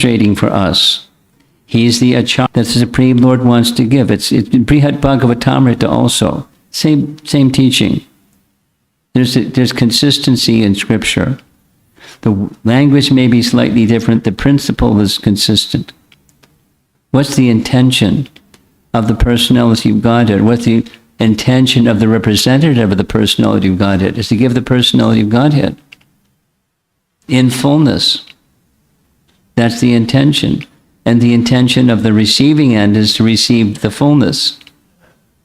demonstrating for us. He's the acharya that the Supreme Lord wants to give. It's Brihat Bhagavatamrita also. Same teaching. There's consistency in Scripture. The language may be slightly different. The principle is consistent. What's the intention of the personality of Godhead? What's the intention of the representative of the personality of Godhead? Is to give the personality of Godhead in fullness. That's the intention. And the intention of the receiving end is to receive the fullness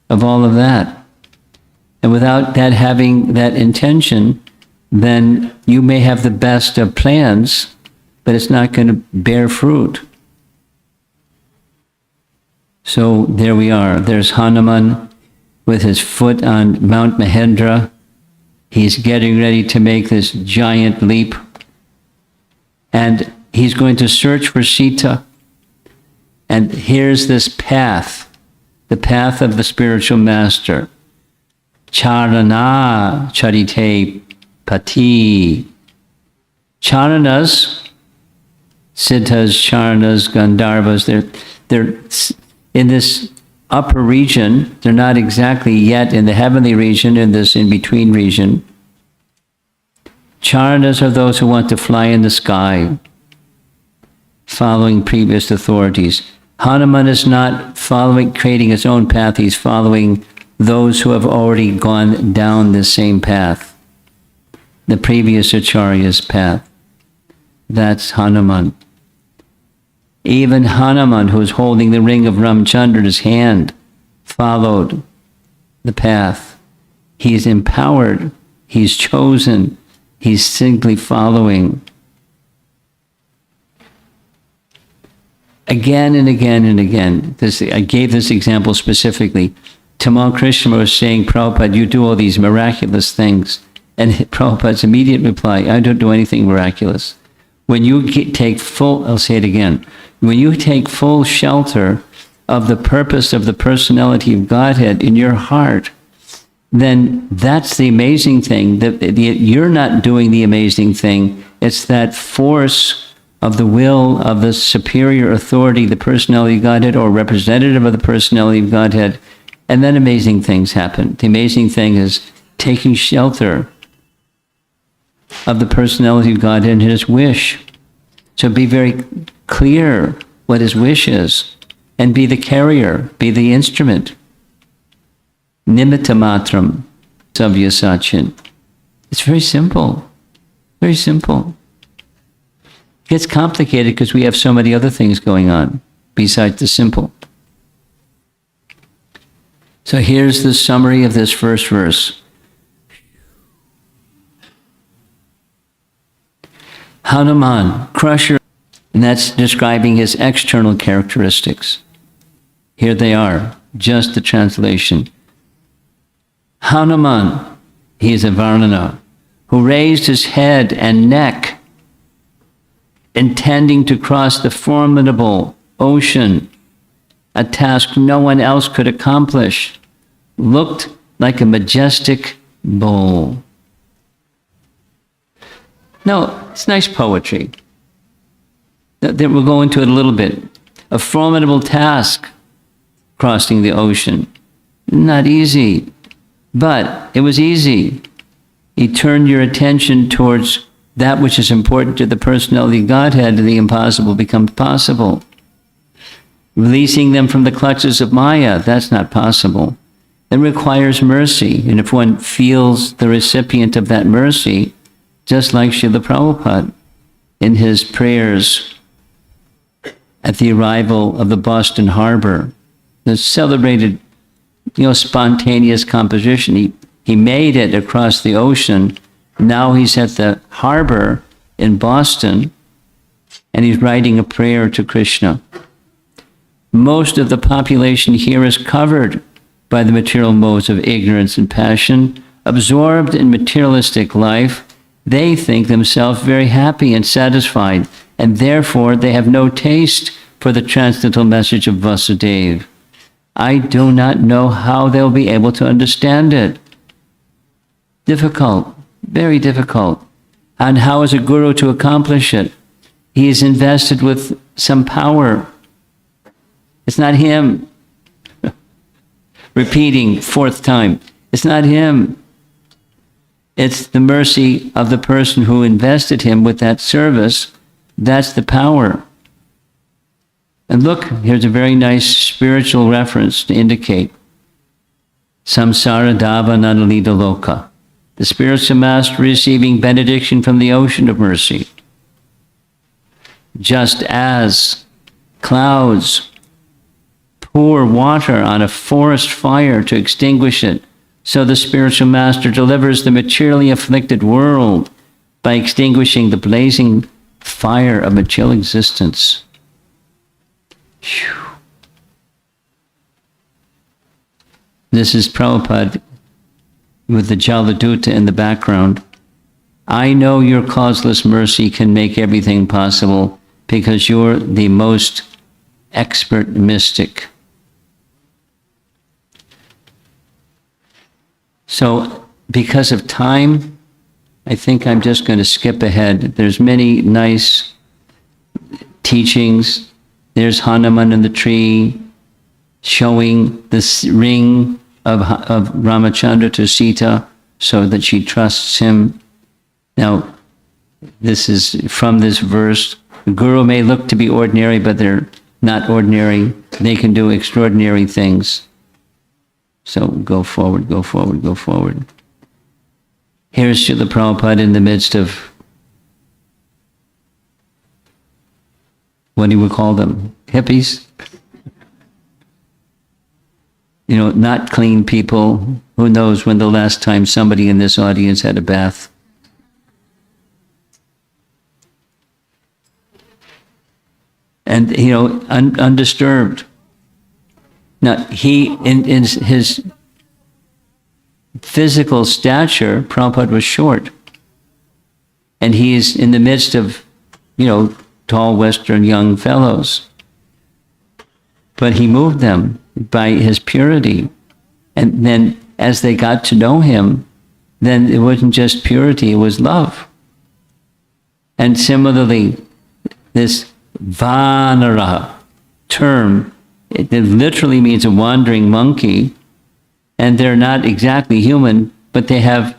of all of that. And without that having that intention, then you may have the best of plans, but it's not going to bear fruit. So there we are. There's Hanuman with his foot on Mount Mahendra. He's getting ready to make this giant leap. And he's going to search for Sita. And here's this path, the path of the spiritual master. Charana charite pati. Charanas, Siddhas, Charanas, Gandharvas, they're in this upper region. They're not exactly yet in the heavenly region, in this in-between region. Charanas are those who want to fly in the sky, following previous authorities. Hanuman is not creating his own path. He's following those who have already gone down the same path, the previous acharya's path. That's Hanuman. Even Hanuman, who is holding the ring of Ramchandra in his hand, followed the path. He's empowered. He's chosen. He's simply following. Again and again and again. I gave this example specifically. Tamal Krishna was saying, Prabhupada, you do all these miraculous things. And Prabhupada's immediate reply, I don't do anything miraculous. When you take I'll say it again. When you take full shelter of the purpose of the personality of Godhead in your heart, then that's the amazing thing. You're not doing the amazing thing. It's that force of the will of the superior authority, the personality of Godhead, or representative of the personality of Godhead, and then amazing things happen. The amazing thing is taking shelter of the personality of Godhead and his wish. So be very clear what his wish is, and be the carrier, be the instrument. Nimitta matram savyasachin. It's very simple, very simple. It gets complicated because we have so many other things going on besides the simple. So here's the summary of this first verse. Hanuman, crusher, and that's describing his external characteristics. Here they are, just the translation. Hanuman, he is a Varnana, who raised his head and neck, intending to cross the formidable ocean, a task no one else could accomplish, looked like a majestic bull. No, it's nice poetry. We'll go into it a little bit. A formidable task, crossing the ocean. Not easy, but it was easy. He turned your attention towards that which is important to the personality of Godhead, and the impossible becomes possible. Releasing them from the clutches of Maya, that's not possible. It requires mercy, and if one feels the recipient of that mercy, just like Srila Prabhupada in his prayers at the arrival of the Boston Harbor, the celebrated, spontaneous composition. He made it across the ocean. Now he's at the harbor in Boston, and he's writing a prayer to Krishna. Most of the population here is covered by the material modes of ignorance and passion, absorbed in materialistic life. They think themselves very happy and satisfied, and therefore they have no taste for the transcendental message of Vasudeva. I do not know how they'll be able to understand it. Difficult, very difficult. And how is a guru to accomplish it? He is invested with some power. It's not him. Repeating fourth time. It's not him. It's the mercy of the person who invested him with that service. That's the power. And look, here's a very nice spiritual reference to indicate. Samsara Dava Nanalita Loka. The spiritual master receiving benediction from the ocean of mercy. Just as clouds pour water on a forest fire to extinguish it, so the spiritual master delivers the materially afflicted world by extinguishing the blazing fire of material existence. Whew. This is Prabhupada with the Jaladuta in the background. I know your causeless mercy can make everything possible because you're the most expert mystic. So, because of time, I think I'm just going to skip ahead. There's many nice teachings. There's Hanuman in the tree showing this ring of Ramachandra to Sita so that she trusts him. Now, this is from this verse. The Guru may look to be ordinary, but they're not ordinary. They can do extraordinary things. So go forward, go forward, go forward. Here's Srila Prabhupada in the midst of, what do we call them? Hippies? You know, not clean people. Who knows when the last time somebody in this audience had a bath? And, you know, undisturbed. Now, he, in his physical stature, Prabhupada was short. And he's in the midst of, you know, tall Western young fellows. But he moved them by his purity. And then as they got to know him, then it wasn't just purity, it was love. And similarly, this Vanara term, it literally means a wandering monkey, and they're not exactly human, but they have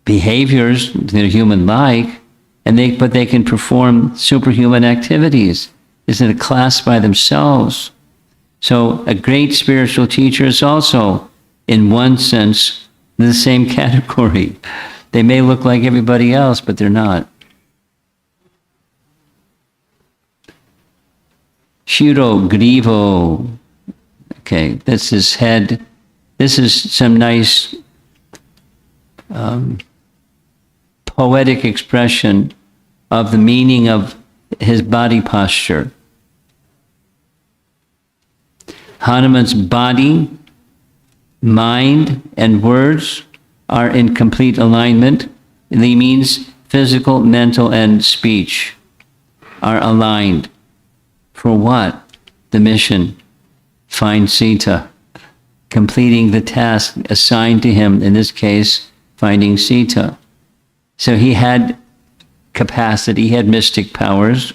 behaviors that are human-like, but they can perform superhuman activities. It's in a class by themselves. So a great spiritual teacher is also, in one sense, in the same category. They may look like everybody else, but they're not. Shiro Grivo. Okay, this is head. This is some nice poetic expression of the meaning of his body posture. Hanuman's body, mind, and words are in complete alignment. It means physical, mental, and speech are aligned. For what? The mission. Find Sita. Completing the task assigned to him, in this case, finding Sita. So he had capacity, he had mystic powers,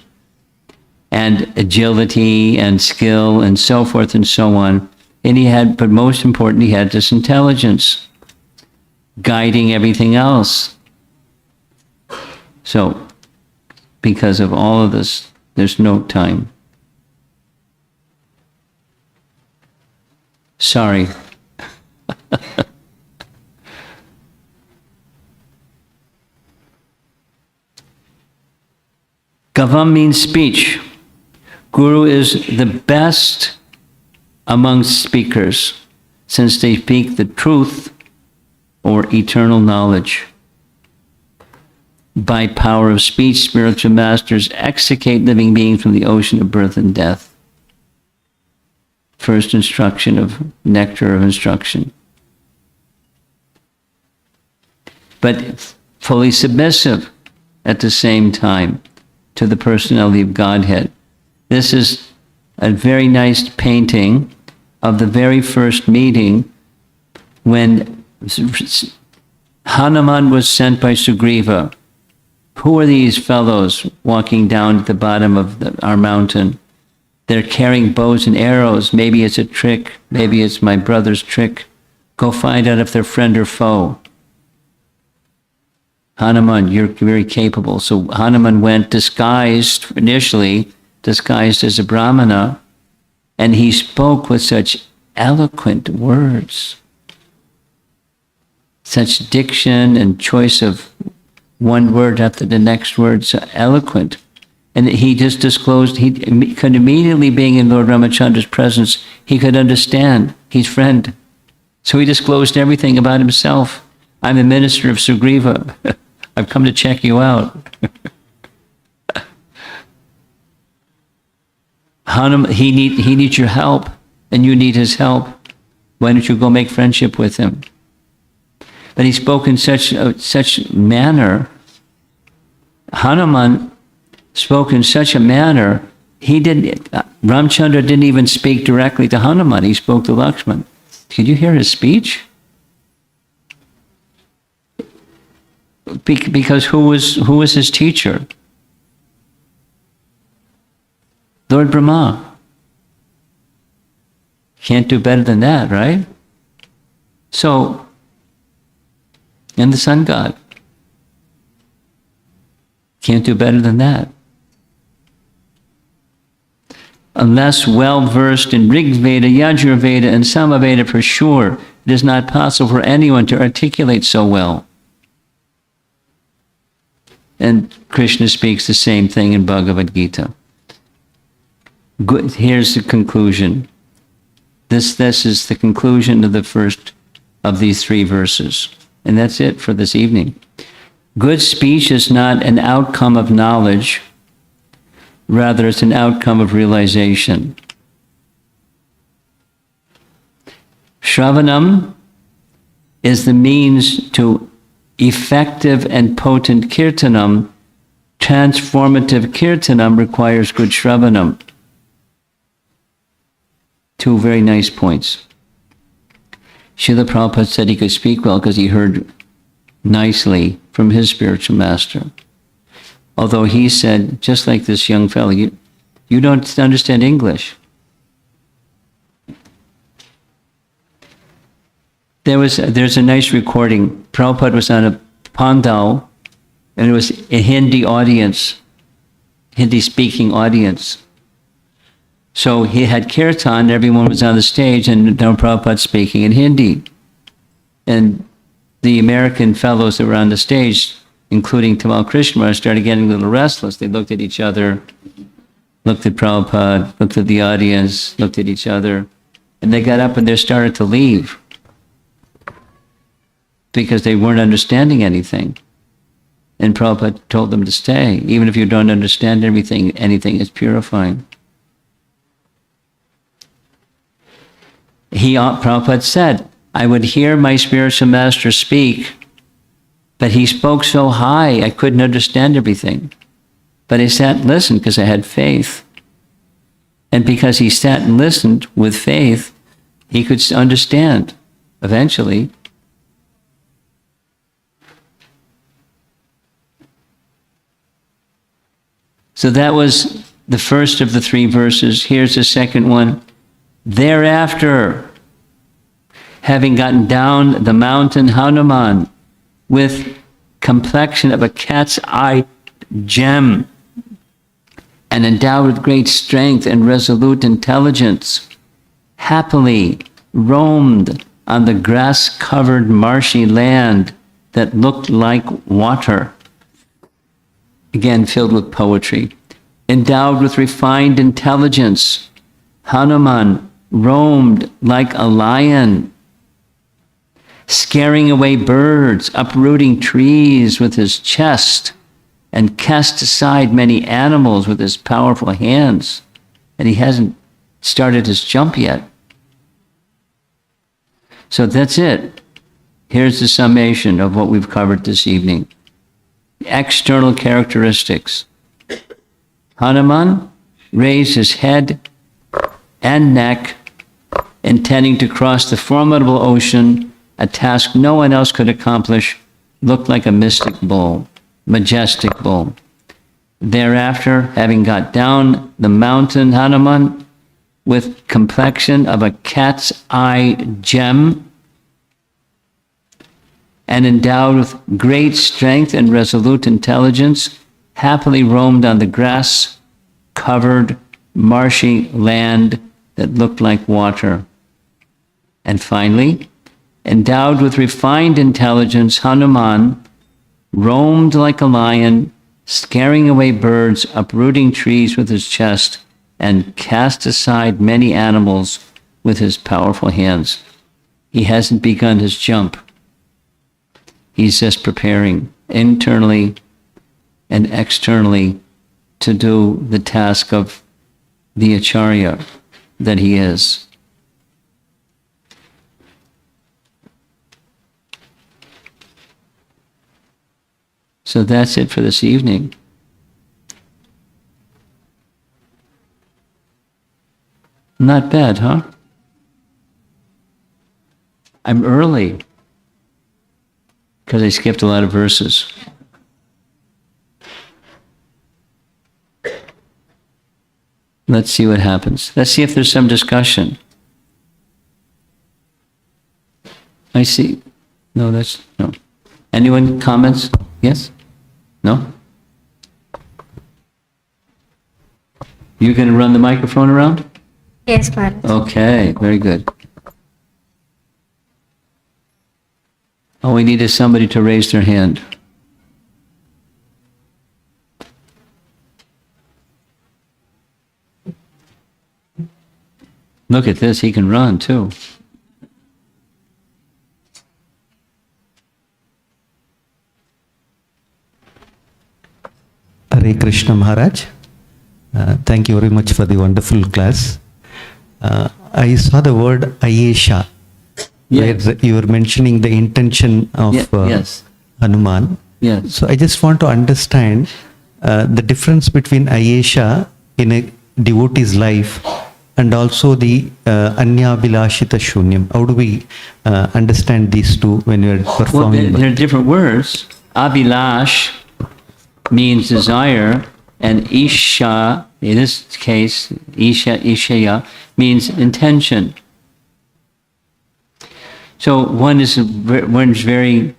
and agility, and skill, and so forth and so on. And he had, but most important, he had this intelligence, guiding everything else. So, because of all of this, there's no time. Sorry. Gavam means speech. Guru is the best among speakers, since they speak the truth or eternal knowledge. By power of speech, spiritual masters extricate living beings from the ocean of birth and death. First instruction of nectar of instruction. But fully submissive at the same time to the personality of Godhead. This is a very nice painting of the very first meeting when Hanuman was sent by Sugriva Who are these fellows walking down at the bottom of our mountain? They're carrying bows and arrows. Maybe it's a trick. Maybe it's my brother's trick. Go find out if they're friend or foe. Hanuman, you're very capable. So Hanuman went initially disguised as a Brahmana, and he spoke with such eloquent words, such diction and choice of one word after the next word, so eloquent. And he just disclosed, he could immediately, being in Lord Ramachandra's presence, he could understand his friend. So he disclosed everything about himself. I'm a minister of Sugriva. I've come to check you out. Hanuman, he needs your help, and you need his help. Why don't you go make friendship with him? But he spoke in such manner. Hanuman spoke in such a manner. Ramchandra didn't even speak directly to Hanuman. He spoke to Lakshman. Could you hear his speech? Because who was his teacher? Lord Brahma. Can't do better than that, right? So, and the sun god. Can't do better than that. Unless well versed in Rig Veda, Yajur Veda, and Samaveda for sure, it is not possible for anyone to articulate so well. And Krishna speaks the same thing in Bhagavad Gita. Good, here's the conclusion. This is the conclusion of the first of these 3 verses. And that's it for this evening. Good speech is not an outcome of knowledge. Rather, it's an outcome of realization. Shravanam is the means to effective and potent kirtanam. Transformative kirtanam requires good shravanam. 2 very nice points. Srila Prabhupada said he could speak well because he heard nicely from his spiritual master. Although he said, just like this young fellow, you don't understand English. There's a nice recording. Prabhupada was on a pandal, and it was a Hindi audience, Hindi-speaking audience. So he had kirtan, everyone was on the stage, and now Prabhupada speaking in Hindi. And the American fellows that were on the stage, including Tamal Krishna, started getting a little restless. They looked at each other, looked at Prabhupada, looked at the audience, looked at each other, and they got up and they started to leave because they weren't understanding anything. And Prabhupada told them to stay. Even if you don't understand anything is purifying. Prabhupada said, I would hear my spiritual master speak, but he spoke so high, I couldn't understand everything. But I sat and listened because I had faith. And because he sat and listened with faith, he could understand eventually. So that was the first of the 3 verses. Here's the second one. Thereafter, having gotten down the mountain, Hanuman, with complexion of a cat's eye gem, and endowed with great strength and resolute intelligence, happily roamed on the grass-covered marshy land that looked like water, again filled with poetry. Endowed with refined intelligence, Hanuman roamed like a lion, scaring away birds, uprooting trees with his chest, and cast aside many animals with his powerful hands. And he hasn't started his jump yet. So that's it. Here's the summation of what we've covered this evening. External characteristics. Hanuman raised his head and neck, intending to cross the formidable ocean, a task no one else could accomplish, looked like a mystic bull. majestic bull. Thereafter, having got down the mountain, Hanuman, with complexion of a cat's eye gem, and endowed with great strength and resolute intelligence, happily roamed on the grass-covered, marshy land that looked like water. And finally, endowed with refined intelligence, Hanuman roamed like a lion, scaring away birds, uprooting trees with his chest, and cast aside many animals with his powerful hands. He hasn't begun his jump. He's just preparing internally and externally to do the task of the acharya that he is. So that's it for this evening. Not bad, huh? I'm early because I skipped a lot of verses. Let's see what happens. Let's see if there's some discussion. I see. No, no. Anyone comments? Yes? No? You going to run the microphone around? Yes, Maharaj. Okay, very good. All we need is somebody to raise their hand. Look at this, he can run too. Hare Krishna Maharaj. Thank you very much for the wonderful class. I saw the word Ayesha, Yes. where you were mentioning the intention of Yes. Hanuman. Yes. So I just want to understand the difference between Ayesha in a devotee's life and also the Anya Vilashita Shunyam. How do we understand these two when you're Well, performing? they're different words. Abhilash means desire, and Isha, in this case, Ishaya, means intention. So one's very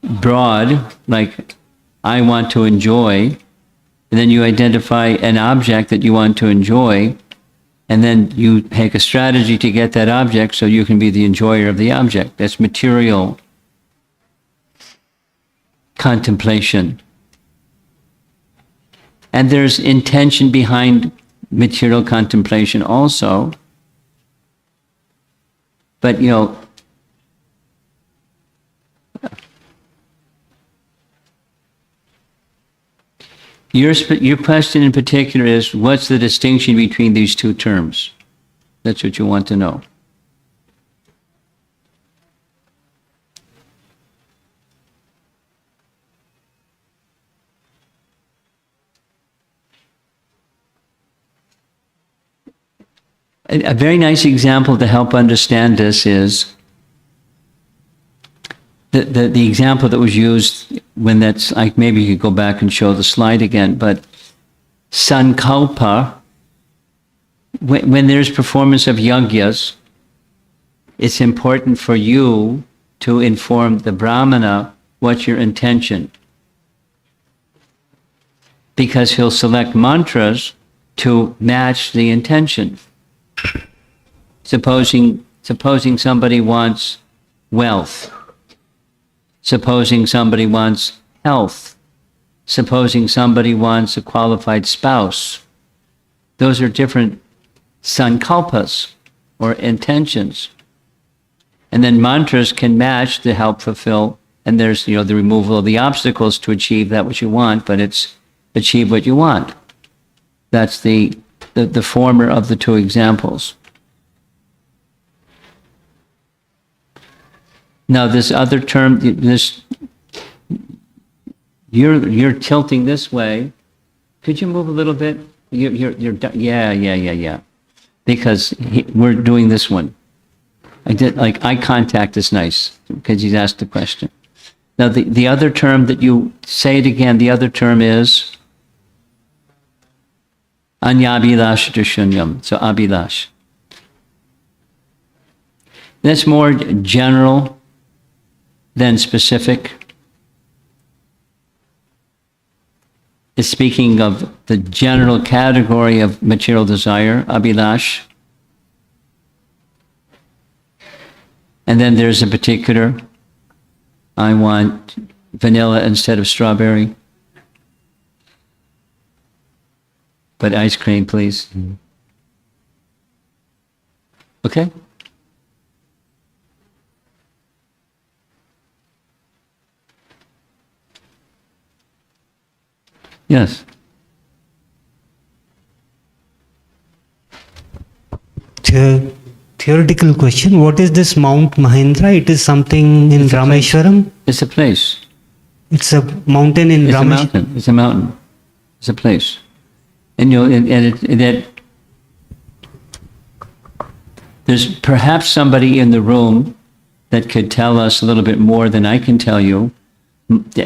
broad, like I want to enjoy, and then you identify an object that you want to enjoy, and then you take a strategy to get that object so you can be the enjoyer of the object. That's material contemplation. And there's intention behind material contemplation also. But, your question in particular is, what's the distinction between these two terms? That's what you want to know. A very nice example to help understand this is the example that was used when that's like, maybe you could go back and show the slide again, but sankalpa, when there's performance of yagyas, it's important for you to inform the brahmana what's your intention, because he'll select mantras to match the intention. Supposing somebody wants wealth, supposing somebody wants health, supposing somebody wants a qualified spouse, those are different sankalpas or intentions. And then mantras can match to help fulfill, and there's the removal of the obstacles to achieve that which you want, but it's achieve what you want. That's the former of the two examples. Now this other term, you're tilting this way. Could you move a little bit? Yeah. Because we're doing this one. I did, like, eye contact is nice because he's asked the question. Now, the other term that you, say it again, the other term is anyabhilashita shunyam, so abhilash. That's more general than specific. It's speaking of the general category of material desire, abhilash. And then there's a particular, I want vanilla instead of strawberry. But ice cream, please. Okay? Yes. Theoretical question. What is this Mount Mahendra? It is something in Rameshwaram. It's a place. It's a mountain in It's a Rameshwaram. mountain. It's a mountain. It's a place. And you know, that there's perhaps somebody in the room that could tell us a little bit more than I can tell you.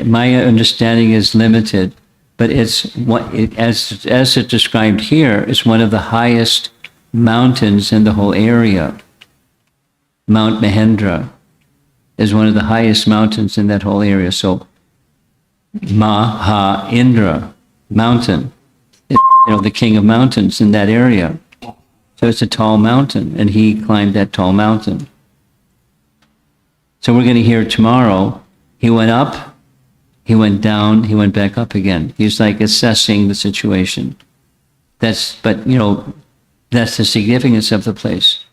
My understanding is limited, but it's what as it's described here, it's one of the highest mountains in the whole area. Mount Mahendra is one of the highest mountains in that whole area. So Maha-Indra, mountain, is, the king of mountains in that area. So it's a tall mountain, and he climbed that tall mountain. So we're going to hear tomorrow, he went up, he went down, he went back up again. He's like assessing the situation. That's the significance of the place.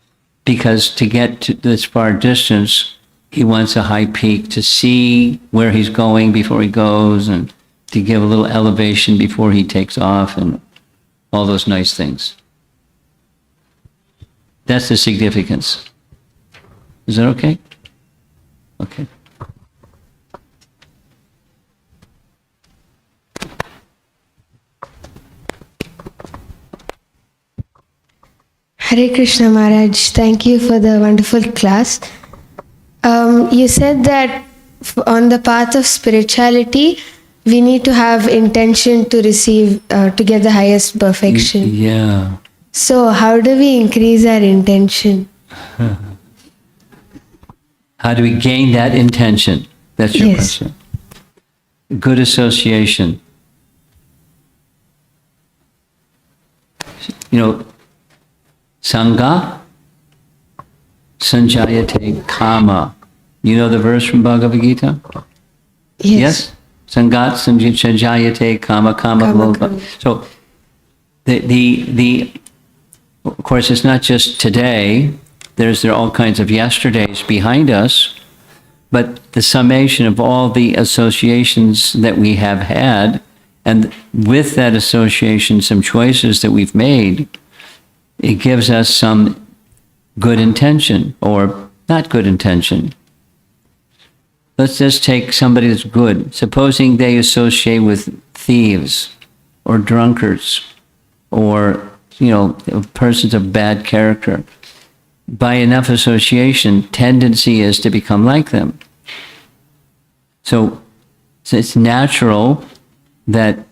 Because to get to this far distance, he wants a high peak to see where he's going before he goes, and to give a little elevation before he takes off, and all those nice things. That's the significance. Is that okay? Okay. Hare Krishna Maharaj, thank you for the wonderful class. You said that on the path of spirituality, we need to have intention to receive, to get the highest perfection. Yeah. So how do we increase our intention? How do we gain that intention? That's your Yes. question. Good association. Sangha sanjayate kama. You know the verse from Bhagavad Gita? Yes? Sangat sanjayate kama Kama, lobha. kama. So of course, it's not just today. There are all kinds of yesterdays behind us, but the summation of all the associations that we have had, and with that association, some choices that we've made, it gives us some good intention or not good intention. Let's just take somebody that's good. Supposing they associate with thieves or drunkards or, persons of bad character. By enough association, tendency is to become like them. So it's natural that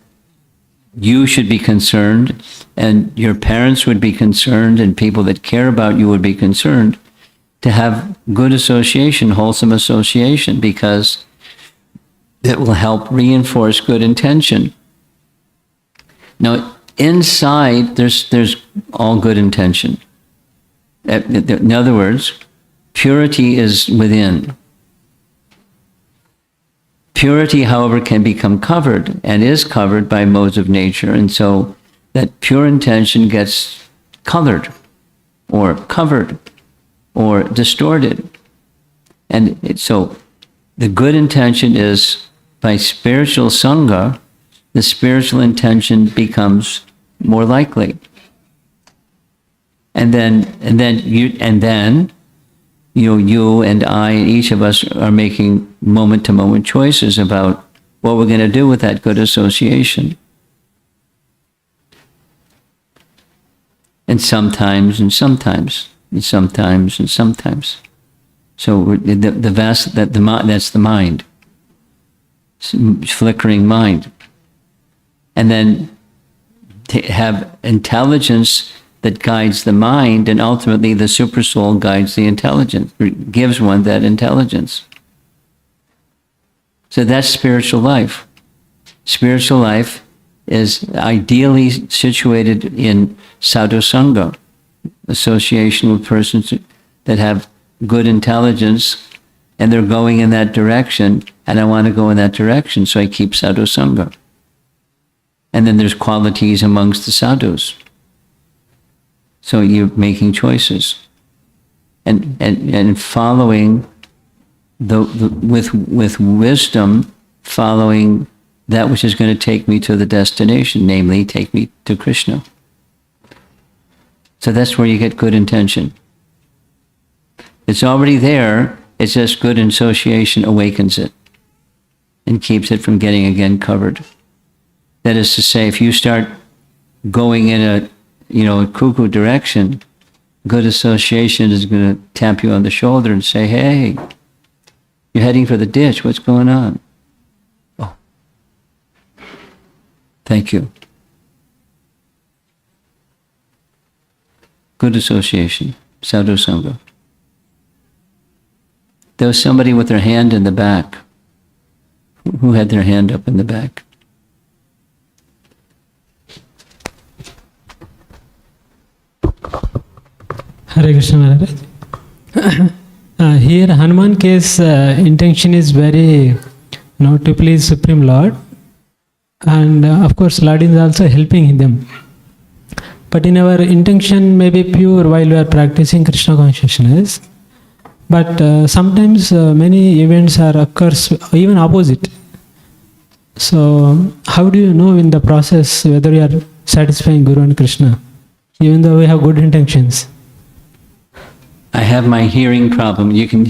you should be concerned, and your parents would be concerned, and people that care about you would be concerned to have good association, wholesome association, because it will help reinforce good intention. Now, inside, there's all good intention. In other words, purity is within. Purity, however, can become covered and is covered by modes of nature, and so that pure intention gets colored or covered or distorted. And so the good intention is by spiritual sangha, the spiritual intention becomes more likely. And then you and I and each of us are making moment-to-moment choices about what we're going to do with that good association. And sometimes. So that's the mind. flickering mind. And then to have intelligence that guides the mind, and ultimately the supersoul guides the intelligence, gives one that intelligence. So that's spiritual life. Spiritual life is ideally situated in sadhu sangha, association with persons that have good intelligence, and they're going in that direction, and I want to go in that direction, so I keep sadhu sangha. And then there's qualities amongst the sadhus. So you're making choices. And following with wisdom, following that which is going to take me to the destination, namely take me to Krishna. So that's where you get good intention. It's already there, it's just good association awakens it and keeps it from getting again covered. That is to say, if you start going in a cuckoo direction, good association is going to tap you on the shoulder and say, hey, you're heading for the ditch, what's going on? Oh, thank you. Good association, sadhu sangha. There was somebody with their hand in the back. Who had their hand up in the back? Hare Krishna Maharaj. Here Hanuman case intention is very to please Supreme Lord, and of course Lord is also helping them. But in our intention may be pure while we are practicing Krishna consciousness, but sometimes many events occurs even opposite. So how do you know in the process whether we are satisfying Guru and Krishna, even though we have good intentions? I have my hearing problem. You can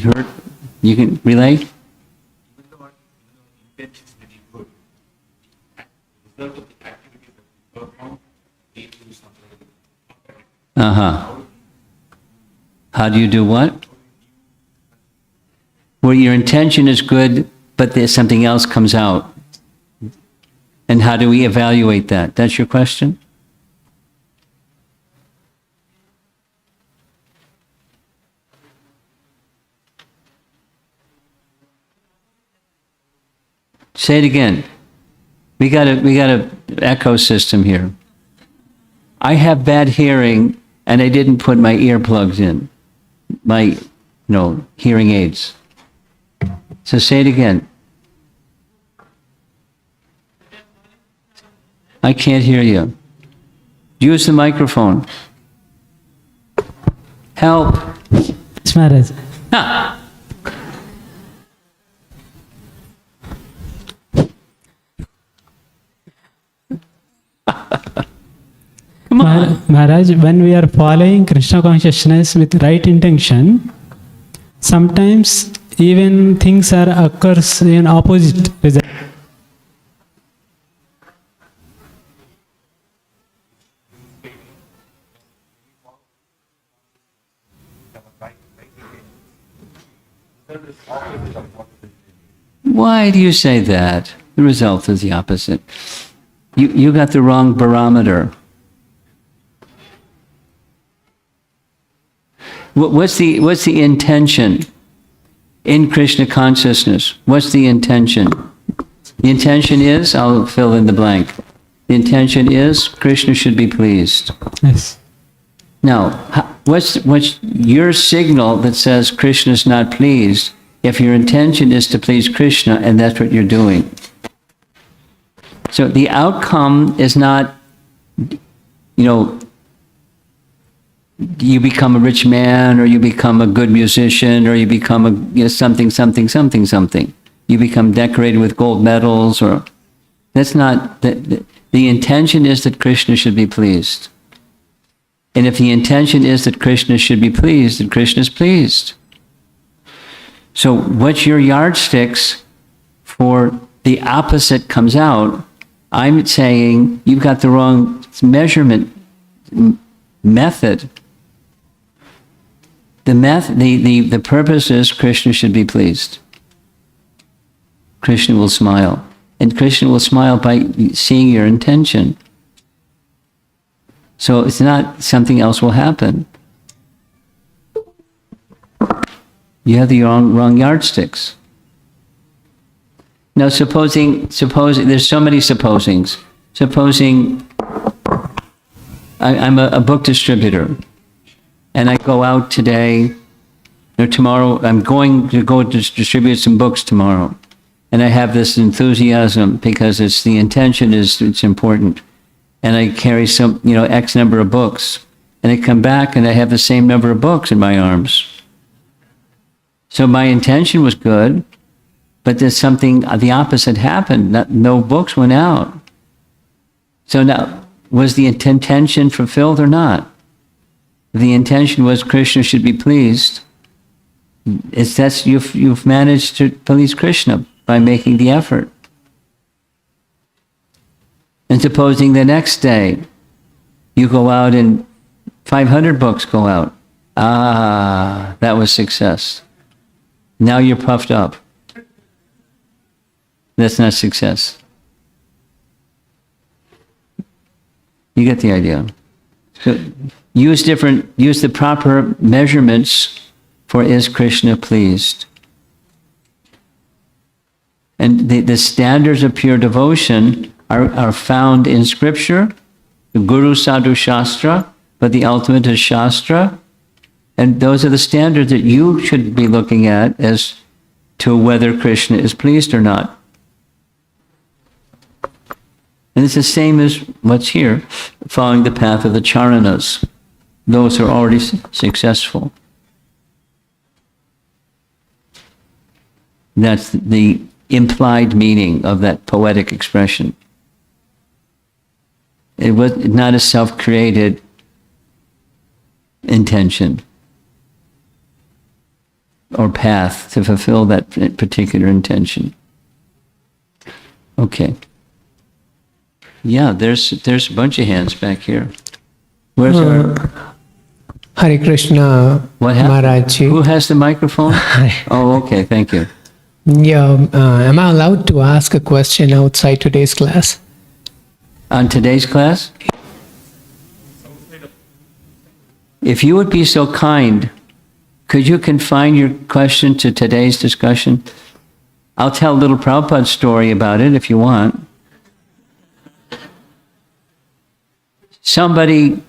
relate? How do you do what? Where your intention is good, but there's something else comes out. And how do we evaluate that? That's your question? Say it again. We got a echo system here. I have bad hearing, and I didn't put my earplugs in, my hearing aids. So say it again. I can't hear you. Use the microphone. Help. Yes, Maharaj. Ah. Come on. Maharaj, when we are following Krishna consciousness with right intention, sometimes even things occurs in opposite result. Why do you say that? The result is the opposite. You got the wrong barometer. What's the intention in Krishna consciousness? What's the intention? The intention is, I'll fill in the blank. The intention is Krishna should be pleased. Yes. Now, what's your signal that says Krishna is not pleased if your intention is to please Krishna and that's what you're doing? So the outcome is not, you become a rich man, or you become a good musician, or you become a something. You become decorated with gold medals, or that's not the intention is that Krishna should be pleased. And if the intention is that Krishna should be pleased, then Krishna is pleased. So what's your yardsticks for the opposite comes out? I'm saying you've got the wrong measurement method. The purpose is Krishna should be pleased. Krishna will smile. And Krishna will smile by seeing your intention. So it's not something else will happen. You have the wrong yardsticks. Now supposing, there's so many supposings. Supposing I'm a book distributor and I go out today or tomorrow, I'm going to go distribute some books tomorrow. And I have this enthusiasm because it's the intention it's important. And I carry some, X number of books. And I come back and I have the same number of books in my arms. So my intention was good, but there's something, the opposite happened. No books went out. So now, was the intention fulfilled or not? The intention was Krishna should be pleased. You've managed to please Krishna by making the effort. And supposing the next day you go out and 500 books go out. That was success. Now you're puffed up. That's not success. You get the idea. So use the proper measurements for is Krishna pleased. And the standards of pure devotion are found in scripture, the Guru Sadhu Shastra, but the ultimate is Shastra. And those are the standards that you should be looking at as to whether Krishna is pleased or not. And it's the same as what's here, following the path of the charanas, those who are already successful. That's the implied meaning of that poetic expression. It was not a self-created intention or path to fulfill that particular intention. Okay. Yeah, there's a bunch of hands back here. Where's our... Hare Krishna, What happened? Maharaj ji. Who has the microphone? Oh, okay, thank you. Yeah, am I allowed to ask a question outside today's class? On today's class? If you would be so kind, could you confine your question to today's discussion? I'll tell a little Prabhupada story about it if you want. Somebody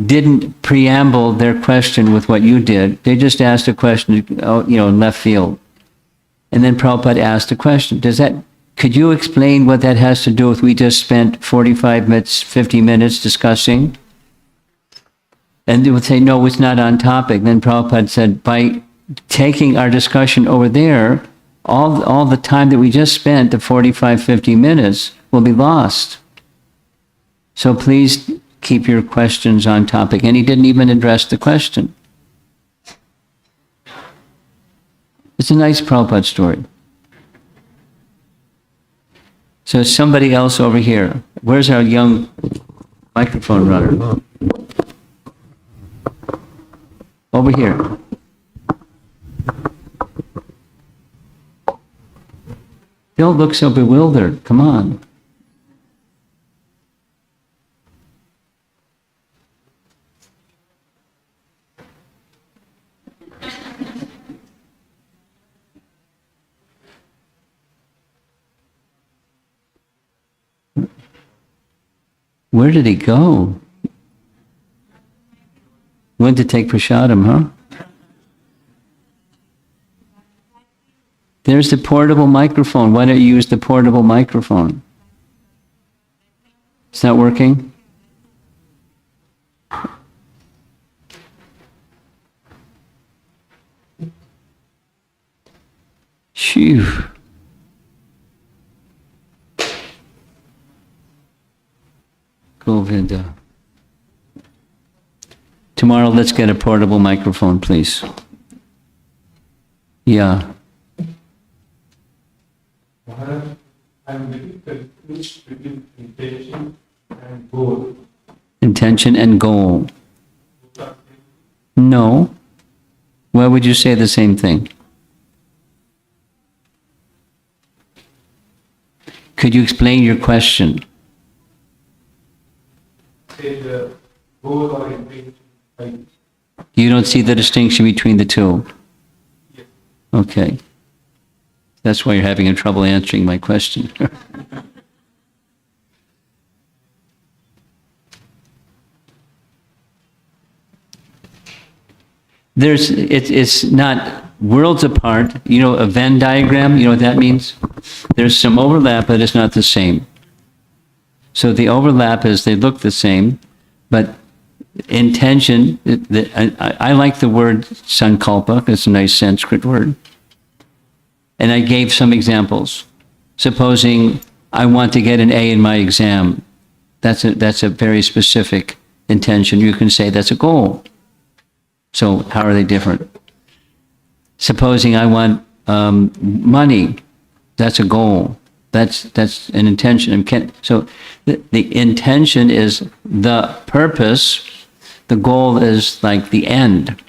didn't preamble their question with what you did. They just asked a question, in left field. And then Prabhupada asked a question. Could you explain what that has to do with we just spent 45 minutes, 50 minutes discussing? And they would say, no, it's not on topic. Then Prabhupada said, by taking our discussion over there, all the time that we just spent, the 45, 50 minutes, will be lost. So please keep your questions on topic. And he didn't even address the question. It's a nice Prabhupada story. So somebody else over here. Where's our young microphone runner? Over here. Don't look so bewildered. Come on. Where did he go? Went to take prasadam, huh? There's the portable microphone. Why don't you use the portable microphone? It's not working? Phew. Govinda. Tomorrow, let's get a portable microphone, please. Yeah. I'm very confused between intention and goal. Intention and goal. No. Why would you say the same thing? Could you explain your question? Say the goal or intention, like, You don't see the distinction between the two? yes. Okay. That's why you're having trouble answering my question. It's not worlds apart. You know, a Venn diagram, you know what that means? There's some overlap, but it's not the same. So the overlap is they look the same, but intention, I like the word sankalpa, it's a nice Sanskrit word. And I gave some examples. Supposing I want to get an A in my exam, that's a very specific intention. You can say that's a goal. So how are they different? Supposing I want money, that's a goal. That's an intention. So the intention is the purpose. The goal is like the end.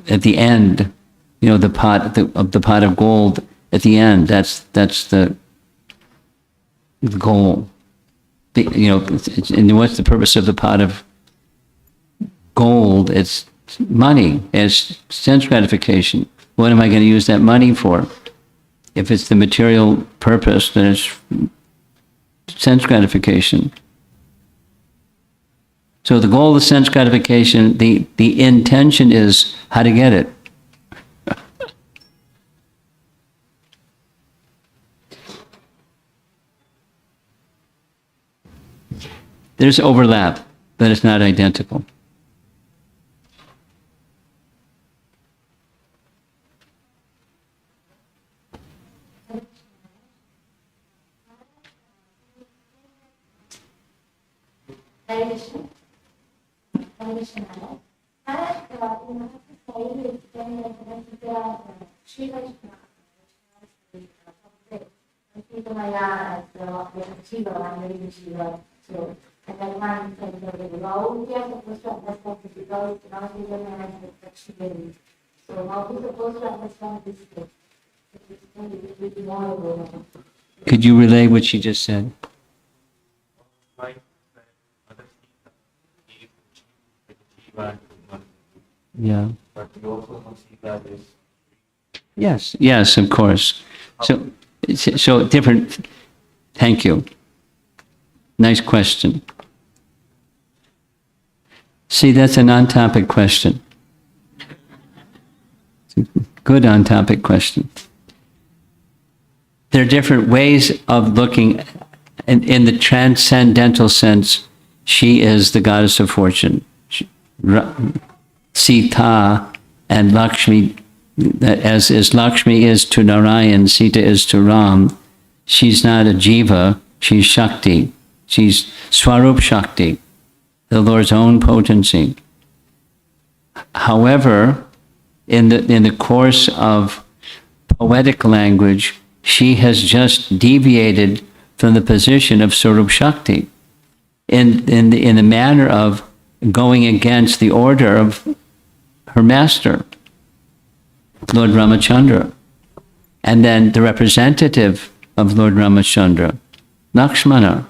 At the end, you know, the pot of gold. At the end, that's the goal. You know, and what's the purpose of the pot of gold? It's money. It's sense gratification. What am I going to use that money for? If it's the material purpose, then it's sense gratification. So the goal is sense gratification. The intention is how to get it. There's overlap, but it's not identical. Could you relay what she just said? Like other people Jiva to money, Yeah. but we also don't see that is Yes, of course. So different. Thank you. Nice question. See, that's an on-topic question. Good on-topic question. There are different ways of looking. In the transcendental sense, she is the goddess of fortune. Sita and Lakshmi, as Lakshmi is to Narayan, Sita is to Ram. She's not a jiva, she's Shakti. She's Swarup Shakti, the Lord's own potency. However, in the course of poetic language, she has just deviated from the position of Swarup Shakti in the manner of going against the order of her master, Lord Ramachandra. And then the representative of Lord Ramachandra, Lakshmana.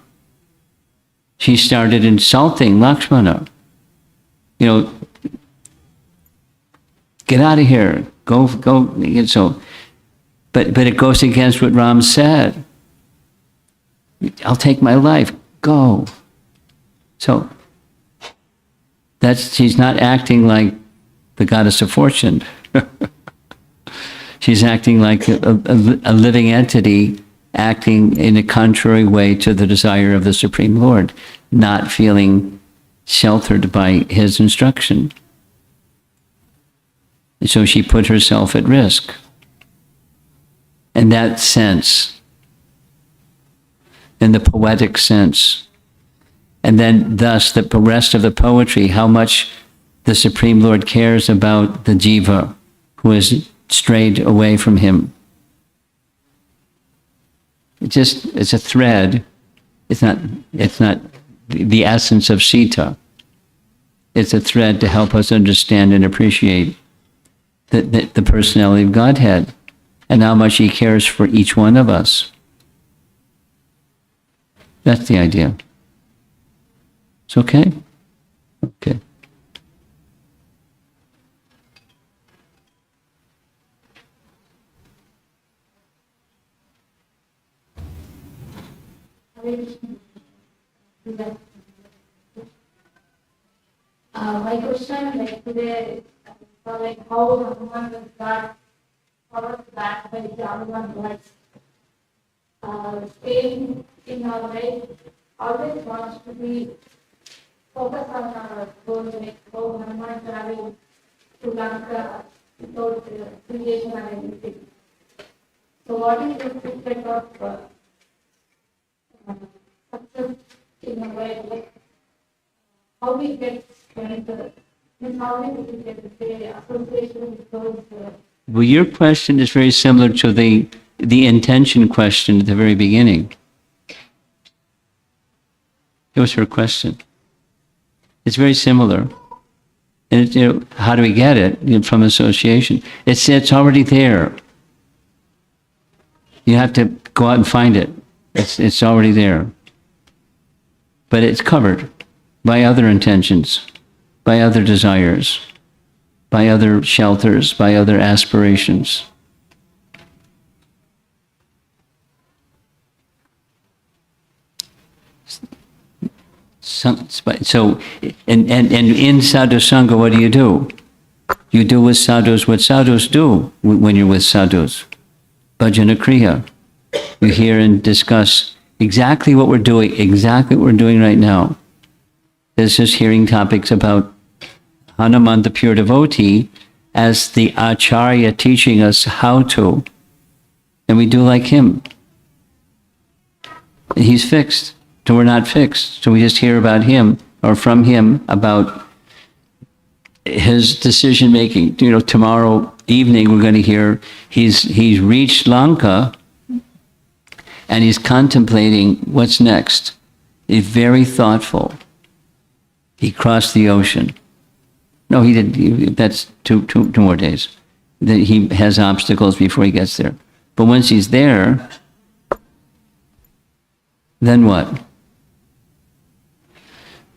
She started insulting Lakshmana. You know, get out of here, go. So, but it goes against what Ram said. I'll take my life, go. So she's not acting like the goddess of fortune. She's acting like a living entity, acting in a contrary way to the desire of the Supreme Lord, not feeling sheltered by his instruction. And so she put herself at risk. In that sense, in the poetic sense, and then thus the rest of the poetry, how much the Supreme Lord cares about the jiva who has strayed away from him. It's a thread. It's not the essence of Sita. It's a thread to help us understand and appreciate the personality of Godhead and how much he cares for each one of us. That's the idea. It's okay? Okay. My question, like today, like how Hanuman was got power back by the Hanuman words. Staying in our life always wants to be focused on our goals, like how Hanuman traveled to Lanka without creation and everything. So, what is the secret of success in a way? Like, how we get strength, and how we get the association with those. Well, your question is very similar to the intention question at the very beginning. It was her question. It's very similar. And how do we get it? From association. It's already there. You have to go out and find it. It's already there. But it's covered by other intentions, by other desires, by other shelters, by other aspirations. So, and in sadhu sangha, what do? You do with sadhus what sadhus do when you're with sadhus. Bhajana kriya. You hear and discuss exactly what we're doing right now. This is hearing topics about Hanuman, the pure devotee, as the acharya teaching us how to. And we do like him. He's fixed. So we're not fixed. So we just hear about him or from him about his decision making. Tomorrow evening we're going to hear he's reached Lanka and he's contemplating what's next. He's very thoughtful. He crossed the ocean. No, he didn't. That's two more days. That he has obstacles before he gets there. But once he's there, then what?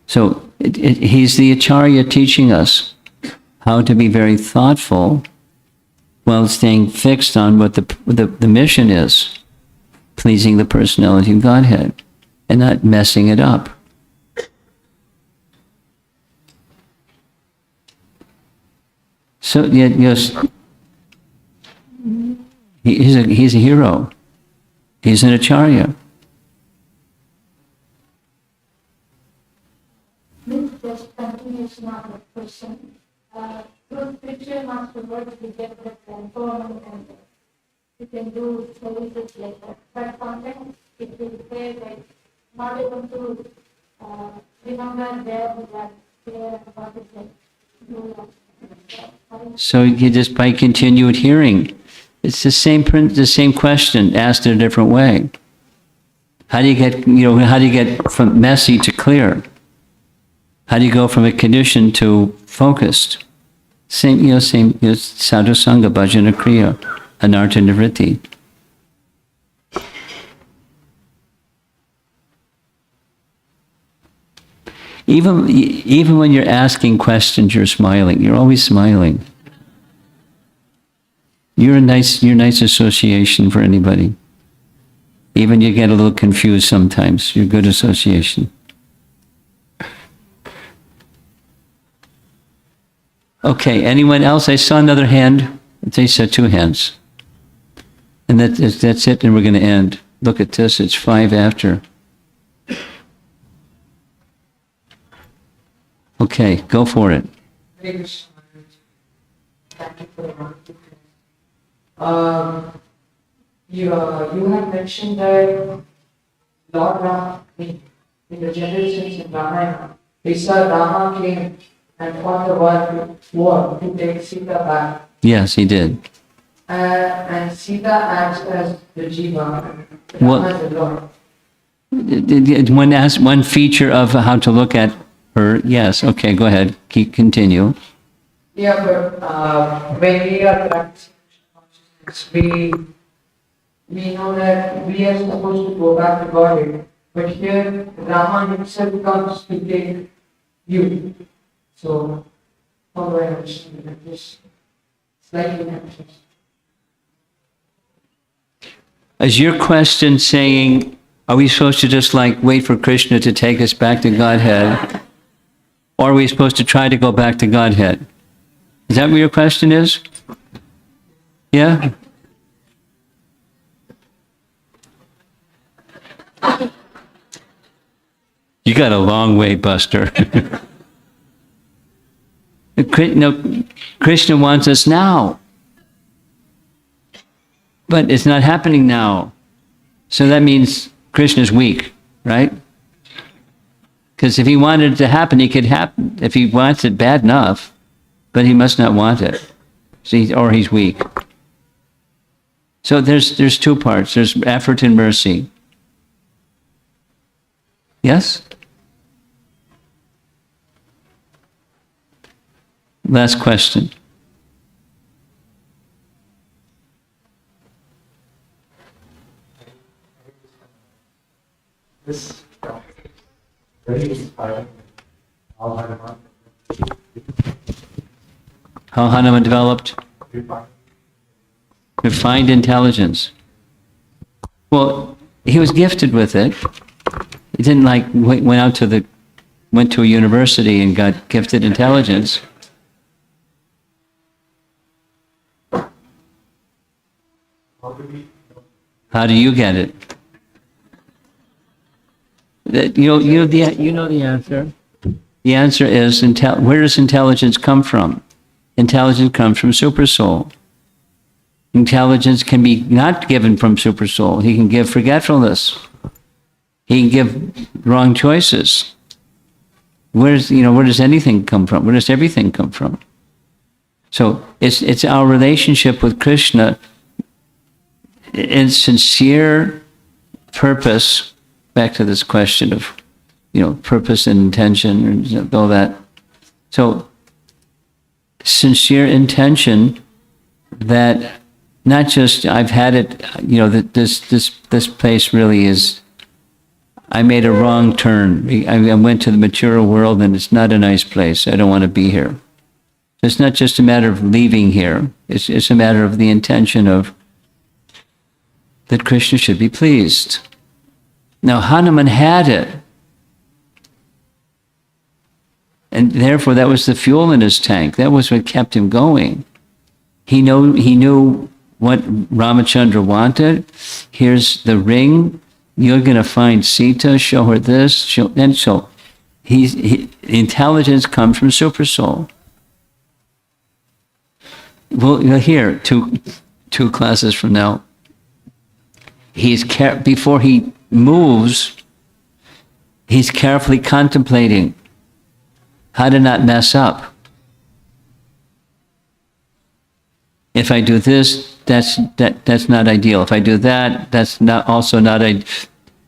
So he's the acharya teaching us how to be very thoughtful while staying fixed on what the mission is, pleasing the personality of Godhead, and not messing it up. So yes, he's a hero. He's an acharya. Just continuation of the question. Through spiritual master words, we get that empowerment and we can do services like that. But sometimes it will say like not able to remember where we are there about it like So you just by continued hearing, it's the same question asked in a different way. How do you get from messy to clear? How do you go from a condition to focused? Same sadhu sangha, bhajana kriya, anartha nivritti. Even when you're asking questions, you're smiling. You're always smiling. You're a nice association for anybody. Even you get a little confused sometimes. You're good association. Okay, anyone else? I saw another hand. They saw two hands. And that's it, and we're going to end. Look at this, it's 5 after. Okay, go for it. Hare Krishna. Thank you for the wonderful thing. You have mentioned that Lord Rama, in the general sense in Ramayana, we saw Rama came and fought the war to take Sita back. Yes, he did. And Sita acts as the Jiva, What- Rama as the Lord. One feature of how to look at her. Yes, okay, go ahead. Continue. Yeah, but when we are practicing consciousness, we know that we are supposed to go back to Godhead, but here Rama himself comes to take you. So, how do I understand that? This slightly confused. Is your question saying, are we supposed to just like wait for Krishna to take us back to Godhead? Or are we supposed to try to go back to Godhead? Is that what your question is? Yeah? You got a long way, Buster. No, Krishna wants us now. But it's not happening now. So that means Krishna's weak, right? Because if he wanted it to happen, it could happen. If he wants it bad enough, but he must not want it. See, or he's weak. So there's two parts. There's effort and mercy. Yes? Last question. This very inspiring. How Hanuman How Hanuman developed refined intelligence. Well, he was gifted with it. He didn't like went to a university and got gifted intelligence. How do you get it? You know the answer. The answer is, where does intelligence come from? Intelligence comes from Supersoul. Intelligence can be not given from Supersoul. He can give forgetfulness. He can give wrong choices. Where does anything come from? Where does everything come from? So it's our relationship with Krishna in sincere purpose. Back to this question of, purpose and intention and all that. So, sincere intention that not just I've had it, that this place really is. I made a wrong turn. I went to the material world and it's not a nice place. I don't want to be here. It's not just a matter of leaving here. It's a matter of the intention of that Krishna should be pleased. Now, Hanuman had it. And therefore, that was the fuel in his tank. That was what kept him going. He knew what Ramachandra wanted. Here's the ring. You're going to find Sita, show her this. And so, intelligence comes from Supersoul. Well, you'll hear two classes from now. Before he moves, he's carefully contemplating how to not mess up. If I do this, that's not ideal. If I do that, that's also not ideal.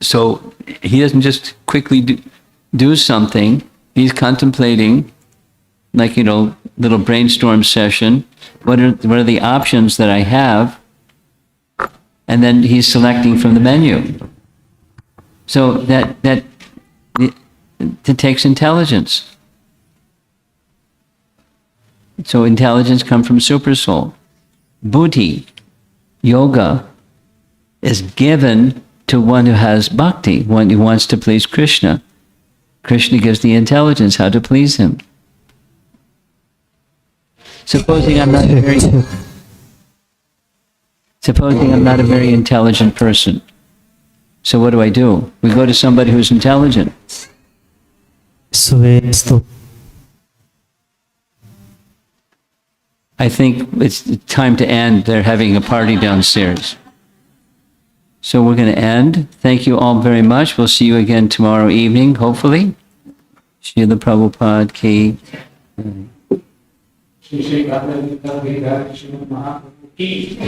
So he doesn't just quickly do something. He's contemplating, like, little brainstorm session. What are the options that I have? And then he's selecting from the menu. So that takes intelligence. So intelligence comes from Supersoul. Buddhi, yoga, is given to one who has bhakti, one who wants to please Krishna. Krishna gives the intelligence how to please him. Supposing I'm not a very intelligent person. So what do? We go to somebody who's intelligent. I think it's time to end. They're having a party downstairs. So we're going to end. Thank you all very much. We'll see you again tomorrow evening, hopefully. Srila Prabhupada ki. Shri Shri Radha Gita Veda Krishna Mahaprabhu ki.